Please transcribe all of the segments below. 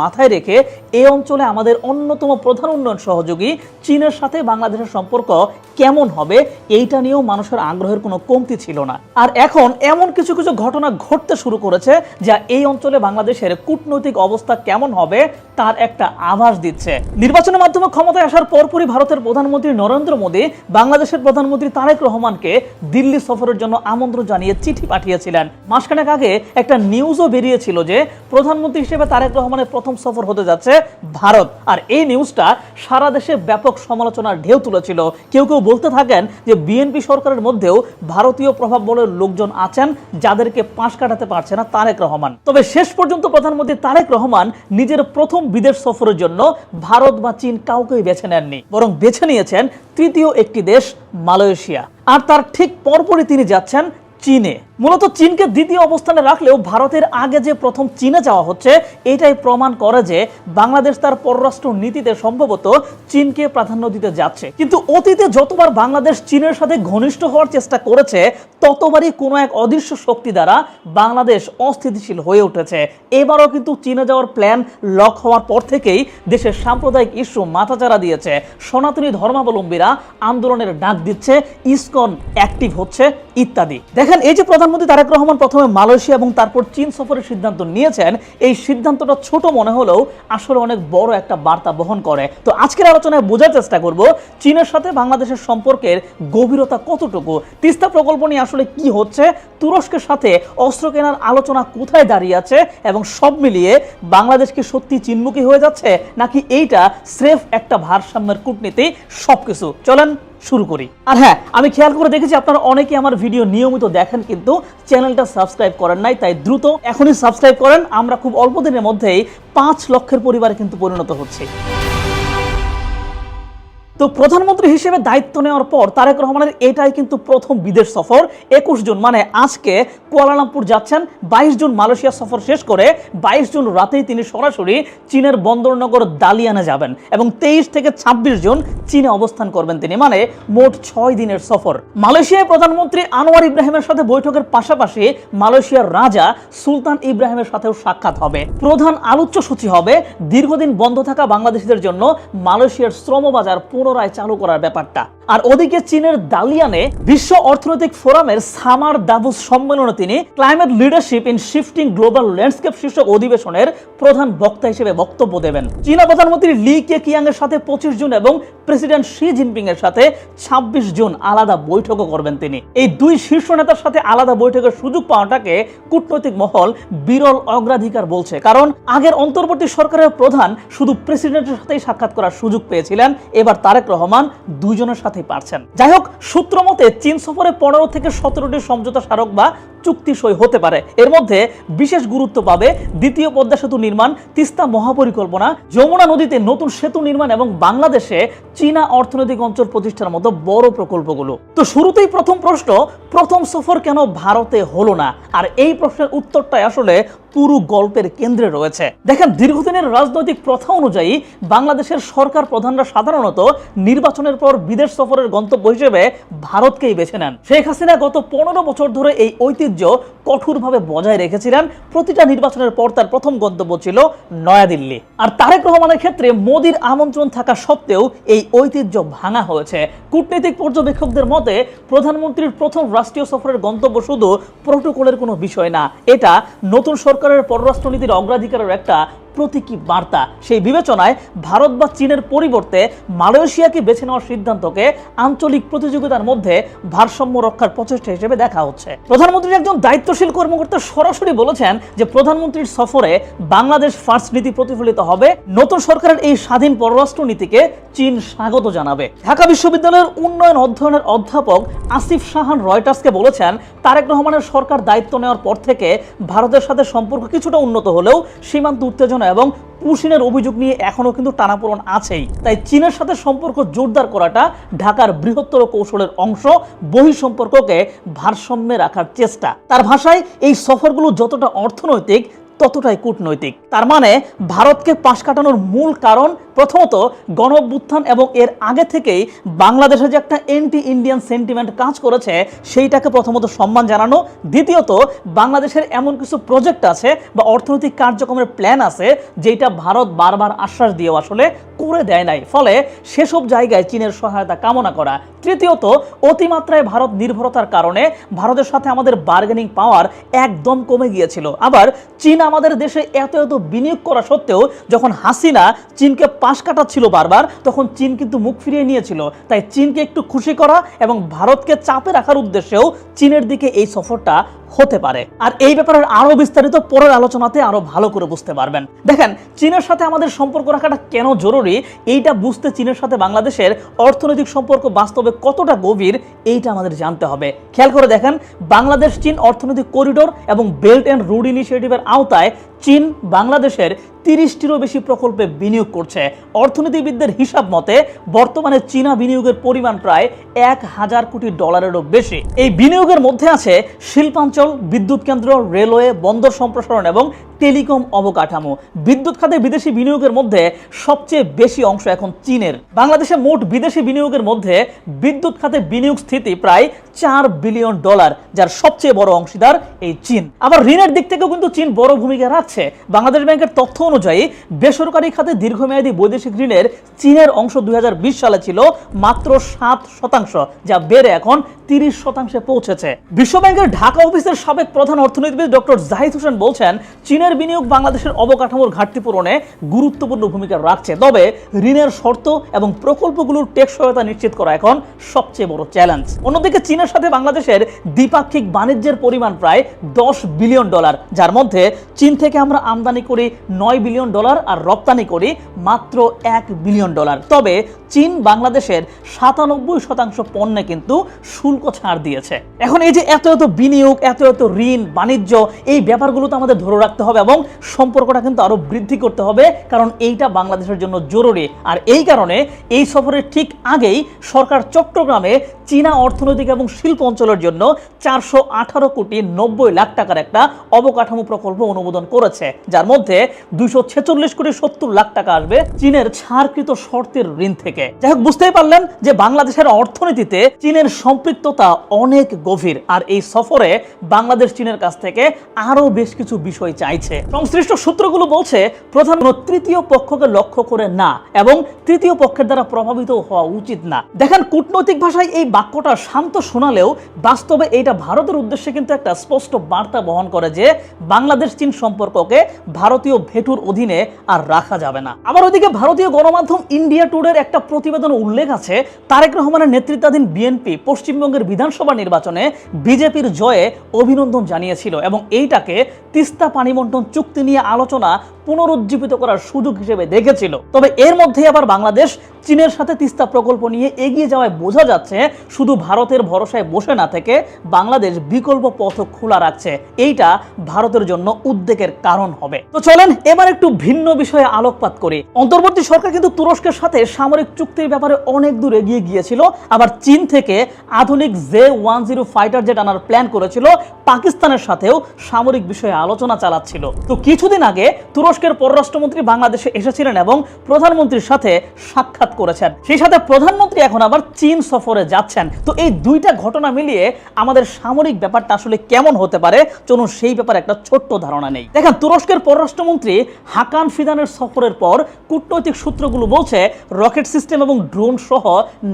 মাথায় রেখে এই অঞ্চলে আমাদের অন্যতম প্রধান উন্নয়ন সহযোগী চীনের সাথে বাংলাদেশের সম্পর্ক কেমন হবে এইটা নিয়েও মানুষের আগ্রহের কোনো কমতি ছিল না। আর এখন এমন কিছু কিছু ঘটনা ঘটতে শুরু করেছে যা এই অঞ্চলে বাংলাদেশের কূটনৈতিক অবস্থা কেমন হবে তার একটা আভাস দিচ্ছে। নির্বাচনের মাধ্যমে ক্ষমতায় আসার পরপরই ভারতের প্রধানমন্ত্রী নরেন্দ্র মোদী বাংলাদেশের প্রধানমন্ত্রী তারেক রহমানকে দিল্লি সফরের জন্য আমন্ত্রণ জানিয়ে চিঠি পাঠিয়েছিলেন। মাসখানেক আগে একটা নিউজও বেরিয়েছিল যে প্রধানমন্ত্রী হিসেবে তারেক রহমানের প্রথম সফর হতে যাচ্ছে ভারত। আর এই নিউজটা সারা দেশে ব্যাপক সমালোচনার ঢেউ তুলেছিল। কেউ কেউ বলতে থাকেন যে বিএনপি সরকারের মধ্যেও ভারতীয় প্রভাব বলের লোকজন আছেন যাদেরকে পাশ কাটাতে পারছে না তারেক রহমান। তবে শেষ পর্যন্ত প্রধানমন্ত্রী তারেক রহমান নিজের প্রথম বিদেশ সফরের জন্য ভারত বা চীন কাউকেই বেছে নেননি, বরং বেছে নিয়েছেন তৃতীয় একটি দেশ মালয়েশিয়া। আর তার ঠিক পরপরই তিনি যাচ্ছেন চীনে। মূলত চীনকে দ্বিতীয় অবস্থানে রাখলেও ভারতের আগে যে প্রথম চীনে যাওয়া হচ্ছে এটাই প্রমাণ করে যে বাংলাদেশ তার পররাষ্ট্র নীতিতে সম্ভবত চীনকে প্রাধান্য দিতে যাচ্ছে। কিন্তু অতীতে যতবার বাংলাদেশ চীনের সাথে ঘনিষ্ঠ হওয়ার চেষ্টা করেছে ততবারই কোনো এক অদৃশ্য শক্তি দ্বারা বাংলাদেশ অস্থিতিশীল হয়ে উঠেছে। এবারও কিন্তু চীনে যাওয়ার প্ল্যান লক হওয়ার পর থেকেই দেশের সাম্প্রদায়িক ইস্যু মাথাচাড়া দিয়েছে। সনাতনী ধর্মাবলম্বীরা আন্দোলনের ডাক দিচ্ছে, ইসকন অ্যাক্টিভ হচ্ছে ইত্যাদি। দেখেন, এই যে প্রধানমন্ত্রী তারেক রহমান প্রথমে মালয়েশিয়া এবং তারপর চীন সফরের সিদ্ধান্ত নিয়েছেন, এই সিদ্ধান্তটা ছোট মনে হলেও আসলে অনেক বড় একটা বার্তা বহন করে। তো আজকের আলোচনায় বোঝার চেষ্টা করব চীনের সাথে বাংলাদেশের সম্পর্কের গভীরতা কতটুকু, তিস্তা প্রকল্প নিয়ে আসলে কি হচ্ছে, তুরস্কের সাথে অস্ত্র কেনার আলোচনা কোথায় দাঁড়িয়ে আছে, এবং সব মিলিয়ে বাংলাদেশ কি সত্যি চীনমুখী হয়ে যাচ্ছে নাকি এইটা স্রেফ একটা ভারসাম্যের কূটনীতি। সবকিছু চলেন শুরু করি। আর হ্যাঁ, আমি খেয়াল করে দেখেছি আপনারা অনেকে আমার ভিডিও নিয়মিত দেখেন কিন্তু চ্যানেলটা সাবস্ক্রাইব করেন নাই, তাই দ্রুত এখনই সাবস্ক্রাইব করেন। আমরা খুব অল্প দিনের মধ্যেই 5 লক্ষের পরিবারে কিন্তু পরিণত হচ্ছি। তো প্রধানমন্ত্রী হিসেবে দায়িত্ব নেওয়ার পর তারেক রহমানের এটাই কিন্তু প্রথম বিদেশ সফর। 21 জুন মানে আজকে কুয়ালালামপুর যাচ্ছেন, 22 জুন মালয়েশিয়া সফর শেষ করে 22 জুন রাতেই তিনি সরাসরি চীনের বন্দরনগর দালিয়ানে যাবেন এবং 23 থেকে 26 জুন চীনে অবস্থান করবেন তিনি, মানে মোট 6 দিনের সফর। মালয়েশিয়ায় প্রধানমন্ত্রী আনোয়ার ইব্রাহিমের সাথে বৈঠকের পাশাপাশি মালয়েশিয়ার রাজা সুলতান ইব্রাহিমের সাথেও সাক্ষাৎ হবে। প্রধান আলোচ্য সূচি হবে দীর্ঘদিন বন্ধ থাকা বাংলাদেশিদের জন্য মালয়েশিয়ার শ্রমবাজার পুনরায় চালু করার ব্যাপারটা। আর ওদিকে চীনের দালিয়ানে বিশ্ব অর্থনৈতিক ফোরামের সামার দাভোস সম্মেলনে তিনি climate leadership in shifting global landscape শীর্ষক অধিবেশনের প্রধান বক্তা হিসেবে বক্তব্য দেবেন। চীনা প্রধানমন্ত্রী লি কেকিয়াং এর সাথে 25 জুন এবং প্রেসিডেন্ট শি জিনপিং এর সাথে 26 জুন আলাদা বৈঠকও করবেন তিনি। এই দুই শীর্ষ নেতার সাথে আলাদা বৈঠকের সুযোগ পাওয়াটাকে কূটনৈতিক মহল বিরল অগ্রাধিকার বলছে, কারণ আগের অন্তর্বর্তী সরকারের প্রধান শুধু প্রেসিডেন্টের সাথেই সাক্ষাৎ করার সুযোগ পেয়েছিলেন, এবার তারেক রহমান দুইজনের সাথে পারছেন। যাই হোক, সূত্র মতে চীন সফরে 15 থেকে 17টি সমঝোতা স্মারক বা চুক্তি সই হতে পারে। এর মধ্যে বিশেষ গুরুত্ব পাবে দ্বিতীয় পদ্মা সেতু নির্মাণ, তিস্তা মহাপরিকল্পনা, যমুনা নদীতে নতুন সেতু নির্মাণ এবং বাংলাদেশে চীনা অর্থনৈতিক অঞ্চল প্রতিষ্ঠার মতো বড় প্রকল্পগুলো। তো শুরুতেই প্রথম প্রশ্ন, প্রথম সফর কেন ভারতে হলো না? আর এই প্রশ্নের উত্তরটাই আসলে পুরো গল্পের কেন্দ্রে রয়েছে। দেখেন, দীর্ঘদিনের রাজনৈতিক প্রথা অনুযায়ী বাংলাদেশের সরকার প্রধানরা সাধারণত নির্বাচনের পর বিদেশ সফরের গন্তব্য হিসেবে ভারতকেই বেছে নেন। শেখ হাসিনা গত 15 বছর ধরে এই ঐতিহ্য কঠোরভাবে বজায় রেখেছিলেন। প্রতিটা নির্বাচনের পর তার প্রথম গন্তব্য ছিল নয়াদিল্লি। আর তারেক রহমানের ক্ষেত্রে মোদির আমন্ত্রণ থাকা সত্ত্বেও এই ঐতিহ্য ভাঙা হয়েছে। কূটনৈতিক পর্যবেক্ষকদের মতে প্রধানমন্ত্রীর প্রথম রাষ্ট্রীয় সফরের গন্তব্য শুধু প্রটোকলের কোনো বিষয় না, এটা নতুন সরকারের পররাষ্ট্রনীতির অগ্রাধিকারের একটা প্রতীকী বার্তা। সেই বিবেচনায় ভারত বা চীনের পরিবর্তে মালয়েশিয়াকে বেছে নেওয়ার সিদ্ধান্তকে আঞ্চলিক প্রতিযোগিতার মধ্যে ভারসাম্য রক্ষার প্রচেষ্টা হিসেবে দেখা হচ্ছে। প্রধানমন্ত্রীর একজন দায়িত্বশীল কর্মকর্তা সরাসরি বলেছেন যে প্রধানমন্ত্রীর সফরে বাংলাদেশ ফার্স্ট নীতি প্রতিফলিত হবে। নতুন সরকারের এই স্বাধীন পররাষ্ট্র নীতিকে চীন স্বাগত জানাবে। ঢাকা বিশ্ববিদ্যালয়ের উন্নয়ন অধ্যয়নের অধ্যাপক আসিফ শাহান রয়টার্সকে বলেছেন, তারেক রহমানের সরকার দায়িত্ব নেওয়ার পর থেকে ভারতের সাথে সম্পর্ক কিছুটা উন্নত হলেও সীমান্ত উত্তেজনা এবং পুশিনের অভিযোগ নিয়ে এখনো কিন্তু টানাপোড়েন আছেই। তাই চীনের সাথে সম্পর্ক জোরদার করাটা ঢাকার বৃহত্তর কৌশলের অংশ, বহিঃসম্পর্ককে ভারসাম্যে রাখার চেষ্টা। তার ভাষায় এই সফরগুলো যতটা অর্থনৈতিক ততটাই কূটনৈতিক। তার মানে ভারতকে পাশ কাটানোর মূল কারণ প্রথমত গণঅভ্যুত্থান এবং এর আগে থেকেই বাংলাদেশে যে একটা অ্যান্টি ইন্ডিয়ান সেন্টিমেন্ট কাজ করেছে সেইটাকে প্রথমত সম্মান জানানো, দ্বিতীয়ত বাংলাদেশের এমন কিছু প্রজেক্ট আছে বা অর্থনৈতিক কার্যক্রমের প্ল্যান আছে যেটা ভারত বারবার আশ্বাস দিয়েও আসলে করে দেয় নাই, ফলে সেসব জায়গায় চীনের সহায়তা কামনা করা, তৃতীয়ত অতিমাত্রায় ভারত নির্ভরতার কারণে ভারতের সাথে আমাদের বার্গেনিং পাওয়ার একদম কমে গিয়েছিল। আবার চীন আমাদের দেশে এত এত বিনিয়োগ করা সত্ত্বেও যখন হাসিনা চীনকে পাশ কাটাচ্ছিল বারবার, তখন চীন কিন্তু মুখ ফিরিয়ে নিয়েছিল। তাই চীনকে একটু খুশি করা এবং ভারতকে চাপে রাখার উদ্দেশ্যেও চীনের দিকে এই সফরটা হতে পারে। আর এই ব্যাপারে আরো বিস্তারিত পরের আলোচনাতে আরো ভালো করে বুঝতে পারবেন। দেখেন, চীনের সাথে আমাদের সম্পর্ক রাখাটা কেন জরুরি এইটা বুঝতে চীনের সাথে বাংলাদেশের অর্থনৈতিক সম্পর্ক বাস্তবে কতটা গভীর এইটা আমাদের জানতে হবে। খেয়াল করে দেখেন, বাংলাদেশ চীন অর্থনৈতিক করিডোর এবং বেল্ট অ্যান্ড রোড ইনিশিয়েটিভের আওতায় চীন বাংলাদেশের 30টিরও বেশি প্রকল্পে বিনিয়োগ করছে। অর্থনীতিবিদদের হিসাব মতে বর্তমানে চীনা বিনিয়োগের পরিমাণ প্রায় 1000 কোটি ডলারেরও বেশি। এই বিনিয়োগের মধ্যে আছে শিল্পাঞ্চল, বিদ্যুৎ কেন্দ্র, রেলওয়ে, বন্দর সম্প্রসারণ এবং টেলিকম অবকাঠামো। বিদ্যুৎ খাতে বিদেশি বিনিয়োগের মধ্যে সবচেয়ে বেশি অংশ এখন চীনের। বাংলাদেশে মোট বিদেশি বিনিয়োগের মধ্যে বিদ্যুৎ খাতে বিনিয়োগ স্থিতি প্রায় $4 বিলিয়ন, যার সবচেয়ে বড় অংশীদার এই চীন। আবার ঋণের দিক থেকেও কিন্তু চীন বড় ভূমিকা রাখছে। বাংলাদেশ ব্যাংকের তথ্য অনুযায়ী বেসরকারি খাতে দীর্ঘমেয়াদী বৈদেশিক ঋণের চীনের অংশ 2020 সালে ছিল মাত্র 7%, যা বেড়ে এখন 30% পৌঁছেছে। বিশ্বব্যাংকের ঢাকা অফিসের সাবেক প্রধান অর্থনীতিবিদ ডক্টর জাহিদ হোসেন বলছেন, চীনের বিনিয়োগ বাংলাদেশের অবকাঠামোর ঘাটতি পূরণে গুরুত্বপূর্ণ ভূমিকা রাখছে, তবে ঋণের শর্ত এবং প্রকল্পগুলোর টেকসইতা নিশ্চিত করা এখন সবচেয়ে বড় চ্যালেঞ্জ। অন্যদিকে চীনের সাথে বাংলাদেশের দ্বিপাক্ষিক বাণিজ্যের পরিমাণ প্রায় $10 বিলিয়ন, যার মধ্যে চীন থেকে আমরা আমদানি করি $9 বিলিয়ন আর রপ্তানি করি মাত্র $1 বিলিয়ন। তবে চীন বাংলাদেশের 97% পণ্যে কিন্তু শুল্ক ছাড় দিয়েছে। এখন এই যে এত এত বিনিয়োগ, এত এত ঋণ, বাণিজ্য, এই ব্যাপারগুলো তো আমাদের ধরে রাখতে হবে এবং সম্পর্কটা কিন্তু আরো বৃদ্ধি করতে হবে, কারণ এইটা বাংলাদেশের জন্য জরুরি। আর এই কারণে এই সফরের ঠিক আগেই সরকার চট্টগ্রামে চীনা অর্থনৈতিক এবং শিল্প অঞ্চলের জন্য 418 কোটি 90 লাখ টাকার একটা অবকাঠামো প্রকল্প অনুমোদন করেছে, যার মধ্যে 246 কোটি 70 লাখ টাকা আসবে চীনের ছাড়কৃত শর্তের ঋণ থেকে। যাই হোক, বুঝতেই পারলেন যে বাংলাদেশের অর্থনীতিতে চীনের সম্পৃক্ততা অনেক গভীর। আর এই সফরে বাংলাদেশ চীনের কাছ থেকে আরো বেশ কিছু বিষয় চাইছে। সংশ্লিষ্ট সূত্রগুলো বলছে, প্রধান তৃতীয় পক্ষকে লক্ষ্য করে না এবং তৃতীয় পক্ষের দ্বারা প্রভাবিত হওয়া উচিত না। দেখেন, কূটনৈতিক ভাষায় এই বাক্যটা শান্ত শোনালেও বাস্তবে এইটা ভারতের উদ্দেশ্যে কিন্তু একটা স্পষ্ট বার্তা বহন করে যে বাংলাদেশ চীন সম্পর্ককে ভারতীয় ভেটুর অধীনে আর রাখা যাবে না। আবার ওইদিকে ভারতীয় গণমাধ্যম ইন্ডিয়া টুডের একটা প্রতিবেদন উল্লেখ আছে, তারেক রহমানের নেতৃত্বাধীন বিএনপি পশ্চিমবঙ্গের বিধানসভা নির্বাচনে বিজেপির জয়ে অভিনন্দন জানিয়েছিল এবং এইটাকে তিস্তা পানি বন্টন চুক্তি নিয়ে আলোচনা পুনরুজ্জীবিত করার সুযোগ হিসেবে দেখেছিল। তবে এর মধ্যে আবার বাংলাদেশ চীনের সাথে তিস্তা প্রকল্প নিয়ে এগিয়ে যাওয়ায় বোঝা যাচ্ছে শুধু ভারতের ভরসায় বসে না থেকে বাংলাদেশ বিকল্প পথ খোলা রাখছে। এইটা ভারতের জন্য উদ্বেগের কারণ হবে। তো চলেন এবার একটু ভিন্ন বিষয়ে আলোকপাত করি। অন্তর্বর্তী সরকার কিন্তু তুরস্কের সাথে সামরিক চুক্তির ব্যাপারে অনেক দূর এগিয়ে গিয়েছিল। আবার চীন থেকে আধুনিক J-10 ফাইটার জেট আনার প্ল্যান করেছিল, পাকিস্তানের সাথেও সামরিক বিষয়ে আলোচনা চালাচ্ছিল। তো কিছুদিন আগে তুরস্কের পররাষ্ট্রমন্ত্রী বাংলাদেশে এসেছিলেন এবং প্রধানমন্ত্রীর সাথে সাক্ষাৎ করেছেন। সেই সাথে প্রধানমন্ত্রী এখন আবার চীন সফরে যাচ্ছেন। তো এই দুইটা ঘটনা মিলিয়ে আমাদের সামরিক ব্যাপারটা আসলে কেমন হতে পারে, চলুন সেই ব্যাপারে একটা ছোট্ট ধারণা নেই। দেখেন, তুরস্কের পররাষ্ট্রমন্ত্রী হাকান ফিদানের সফরের পর কূটনৈতিক সূত্রগুলো বলছে রকেট সিস্টেম এবং ড্রোন সহ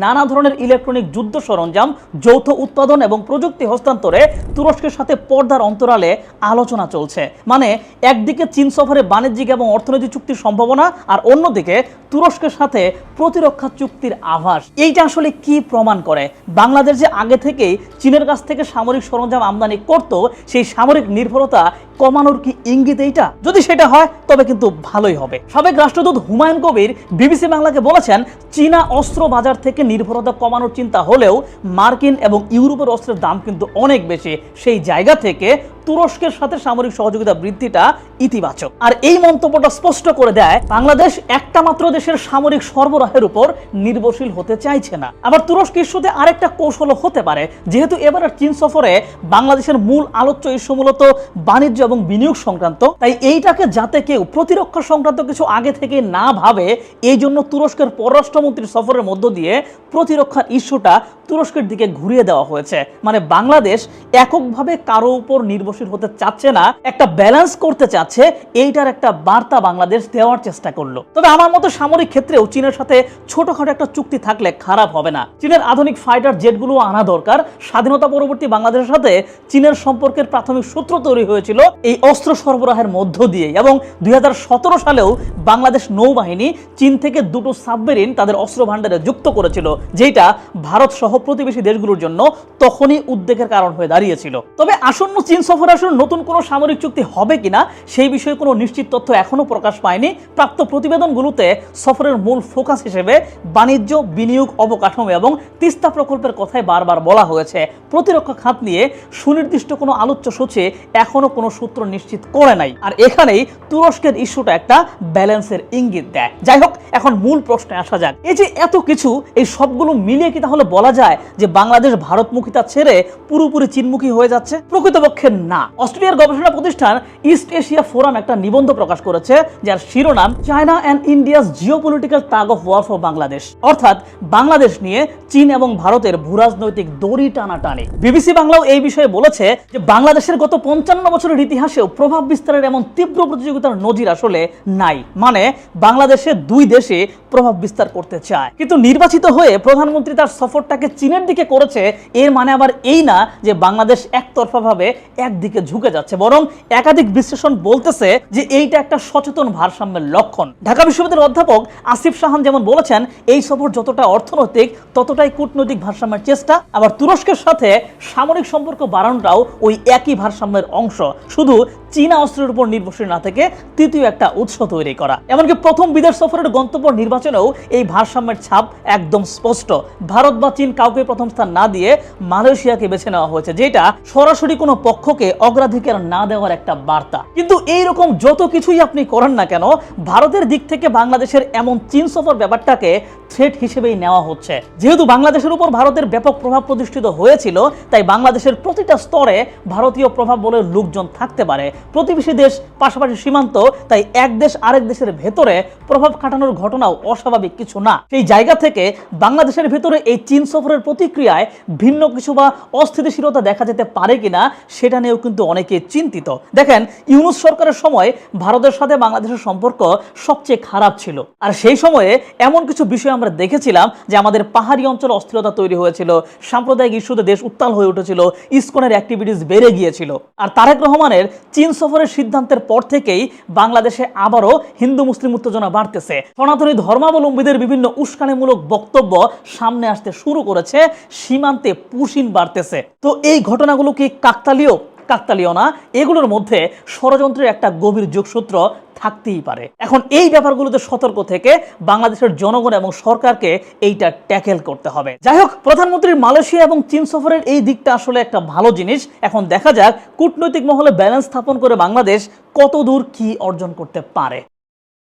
নানা ধরনের ইলেকট্রনিক যুদ্ধ সরঞ্জাম যৌথ উৎপাদন এবং প্রযুক্তি হস্তান্তরে তুরস্কের সাথে পর্দার অন্তরালে আলোচনা চলছে। মানে একদিকে চীন সফরে বাণিজ্যিক এবং অর্থনৈতিক চুক্তির সম্ভাবনা, আর অন্যদিকে তুরস্কের সাথে প্রতিরক্ষা চুক্তির আভাস। এইটা আসলে কি প্রমাণ করে? বাংলাদেশ যে আগে থেকেই চীনের কাছ থেকে সামরিক সরঞ্জাম আমদানি করত, সেই সামরিক নির্ভরতা কমানোর কি ইঙ্গিত এইটা? যদি সেটা হয় তবে কিন্তু ভালোই হবে। সাবেক রাষ্ট্রদূত হুমায়ুন কবির বিবিসি বাংলাকে বলেছেন, চীনা অস্ত্র বাজার থেকে নির্ভরতা কমানোর চিন্তা হলেও মার্কিন এবং ইউরোপের অস্ত্রের দাম কিন্তু অনেক বেশি। সেই জায়গা থেকে তুরস্কের সাথে সামরিক সহযোগিতা বৃদ্ধিটা ইতিবাচক। আর এই মন্তব্যটা স্পষ্ট করে দেয় বাংলাদেশ একটা মাত্র দেশের সামরিক সরবরাহ সরবরাহের উপর নির্ভরশীল হতে চাইছে না। আবার তুরস্ক ইস্যুতে আরেকটা কৌশলও হতে পারে, যেহেতু এবারের চীন সফরে বাংলাদেশের মূল আলোচ্য ইস্যু মূলত বাণিজ্য এবং বিনিয়োগ সংক্রান্ত, তাই এইটাকে যাতে কেউ প্রতিরক্ষা সংক্রান্ত কিছু আগে থেকে না ভাবে, এই জন্য তুরস্কের পররাষ্ট্রমন্ত্রীর সফরের মধ্য দিয়ে প্রতিরক্ষার ইস্যুটা তুরস্কের দিকে ঘুরিয়ে দেওয়া হয়েছে। মানে বাংলাদেশ এককভাবে কারো উপর নির্ভরশীল হতে চাচ্ছে না, একটা ব্যালেন্স করতে চাচ্ছে, এইটার একটা বার্তা বাংলাদেশ দেওয়ার চেষ্টা করলো। তবে আমার মতো সামরিক ক্ষেত্রেও চীনের সাথে ছোটখাটো একটা চুক্তি থাকলে খারাপ হবে না। চীনের আধুনিক ফাইটার জেটগুলো আনা দরকার। স্বাধীনতা পরবর্তী বাংলাদেশের সাথে চীনের সম্পর্কের প্রাথমিক সূত্র তৈরি হয়েছিল এই অস্ত্র সরবরাহের মধ্য দিয়ে, এবং 2017 সালেও বাংলাদেশ নৌবাহিনী চীন থেকে দুটো সাবমেরিন তাদের অস্ত্র ভান্ডারে যুক্ত করেছিল, যেটা ভারত সহ প্রতিবেশী দেশগুলোর জন্য তখনই উদ্বেগের কারণ হয়ে দাঁড়িয়েছিল। তবে আসন্ন চীন সফরে আসলে নতুন কোনো সামরিক চুক্তি হবে কিনা সেই বিষয়ে কোনো নিশ্চিত তথ্য এখনো প্রকাশ পায়নি। প্রাপ্ত প্রতিবেদনগুলোতে সফরের মূল ফোকাস হিসেবে বাণিজ্য, বিনিয়োগ, অবকাঠামো এবং তিস্তা প্রকল্পের কথাই বারবার বলা হয়েছে। প্রতিরক্ষা খাত নিয়ে সুনির্দিষ্ট কোনো আলোচ্য সূচি এখনো কোনো সূত্র নিশ্চিত করে নাই। আর এখানেই তুরস্কের ইস্যুটা একটা ব্যালেন্সের ইঙ্গিত দেয়। যাই হোক, এখন মূল প্রশ্নে আসা যাক। এই যে এত কিছু, এই সবগুলো মিলিয়ে কি তাহলে বলা যায় যে বাংলাদেশ ভারতমুখিতা ছেড়ে পুরোপুরি চীনমুখী হয়ে যাচ্ছে? প্রকৃতপক্ষে না। অস্ট্রেলিয়ার গবেষণা প্রতিষ্ঠান ইস্ট এশিয়া ফোরাম একটা নিবন্ধ প্রকাশ করেছে, যার শিরোনাম China and India's geopolitical tug of war for Bangladesh, অর্থাৎ বাংলাদেশ নিয়ে চীন এবং ভারতের ভূরাজনৈতিক দড়ি টানাটানি। বিবিসি বাংলাও এই বিষয়ে বলেছে যে বাংলাদেশের গত 55 বছরের ইতিহাসেও প্রভাব বিস্তারের এমন তীব্র প্রতিযোগিতার নজির আসলে নাই। মানে বাংলাদেশের দুই দেশে প্রভাব বিস্তার করতে চায়, কিন্তু নির্বাচিত হয়ে প্রধানমন্ত্রী তার সফরটাকে চীনের দিকে করেছে, এর মানে আবার এই না যে বাংলাদেশ একতরফাভাবে একদিকে ঝুঁকে যাচ্ছে, বরং একাধিক বিশ্লেষণ বলতেছে যে এইটা একটা সচেতন ভারসাম্যের লক্ষণ। ঢাকা বিশ্ববিদ্যালয়ের অধ্যাপক আসিফ শাহান যেমন বলেছেন, এই সফর যতটা অর্থনৈতিক ততটাই কূটনৈতিক ভারসাম্যের চেষ্টা। আবার তুরস্কের সাথে সামরিক সম্পর্ক বাড়ানোটাও ওই একই ভারসাম্যের অংশ, শুধু চীনা অস্ত্রের উপর নির্ভরশীল না থেকে তৃতীয় একটা উৎস তৈরি করা। এমনকি প্রথম বিদেশ সফরের গন্তব্য নির্বাচনেও এই ভারসাম্যের ছাপ একদম স্পষ্ট। ভারত বা চীন কাউকে প্রথম স্থান না দিয়ে মালয়েশিয়াকে বেছে নেওয়া হয়েছে, যেটা সরাসরি কোনো পক্ষকে অগ্রাধিকার না দেওয়ার একটা বার্তা। কিন্তু এইরকম যত কিছুই আপনি করেন না কেন, ভারতের দিক থেকে বাংলাদেশের এমন চীন সফর ব্যাপারটাকে থ্রেট হিসেবেই নেওয়া হচ্ছে। যেহেতু বাংলাদেশের উপর ভারতের ব্যাপক প্রভাব প্রতিষ্ঠিত হয়েছিল, তাই বাংলাদেশের প্রতিটা স্তরে ভারতীয় প্রভাব বলে লোকজন থাকতে পারে। প্রতিবেশী দেশ, পাশাপাশি সীমান্ত, তাই এক দেশ আরেক দেশের ভেতরে প্রভাব খাটানোর ঘটনাও অস্বাভাবিক কিছু না। সেই জায়গা থেকে বাংলাদেশের ভেতরে এই চীন সফরের প্রতিক্রিয়ায় ভিন্ন কিছু বা অস্থিতিশীলতা দেখা যেতে পারে কিনা সেটা নিয়েও কিন্তু অনেকে চিন্তিত। দেখেন, ইউনূস সরকারের সময় ভারতের সাথে বাংলাদেশের সম্পর্ক সবচেয়ে খারাপ ছিল, আর সেই সময়ে এমন কিছু বিষয় আমরা দেখেছিলাম যে আমাদের পাহাড়ি অঞ্চলে অস্থিরতা তৈরি হয়েছিল, সাম্প্রদায়িক ইস্যুতে দেশ উত্তাল হয়ে উঠেছিল, ইসকনের অ্যাক্টিভিটিস বেড়ে গিয়েছিল। আর তারেক রহমানের চীন সফরের সিদ্ধান্তের পর থেকেই বাংলাদেশে আবারও হিন্দু মুসলিম উত্তেজনা বাড়তেছে। সনাতনী ধর্মাবলম্বীদের বিভিন্ন উস্কানিমূলক বক্তব্য সামনে আসতে শুরু করেছে, সীমান্তে পুশিন বাড়তেছে। তো এই ঘটনাগুলো কি কাকতালীয় না? এগুলোর মধ্যে ষড়যন্ত্রের একটা গভীর যোগসূত্র থাকতেই পারে। এখন এই ব্যাপারগুলোতে সতর্ক থেকে বাংলাদেশের জনগণ এবং সরকারকে এইটা ট্যাকেল করতে হবে। যাই হোক, প্রধানমন্ত্রীর মালয়েশিয়া এবং চীন সফরের এই দিকটা আসলে একটা ভালো জিনিস। এখন দেখা যাক কূটনৈতিক মহলে ব্যালেন্স স্থাপন করে বাংলাদেশ কত দূর কি অর্জন করতে পারে।